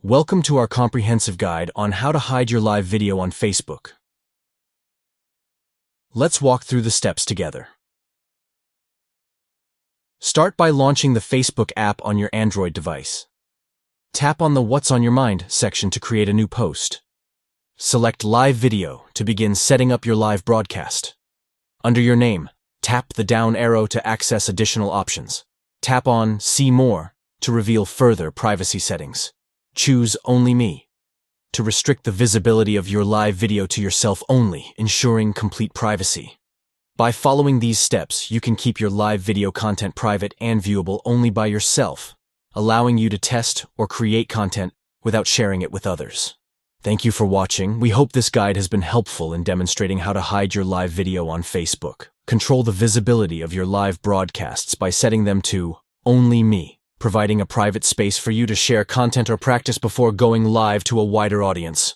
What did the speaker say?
Welcome to our comprehensive guide on how to hide your live video on Facebook. Let's walk through the steps together. Start by launching the Facebook app on your Android device. Tap on the What's on Your Mind section to create a new post. Select Live Video to begin setting up your live broadcast. Under your name, tap the down arrow to access additional options. Tap on See More to reveal further privacy settings. Choose Only Me to restrict the visibility of your live video to yourself only, ensuring complete privacy. By following these steps, you can keep your live video content private and viewable only by yourself, allowing you to test or create content without sharing it with others. Thank you for watching. We hope this guide has been helpful in demonstrating how to hide your live video on Facebook. Control the visibility of your live broadcasts by setting them to Only Me, providing a private space for you to share content or practice before going live to a wider audience.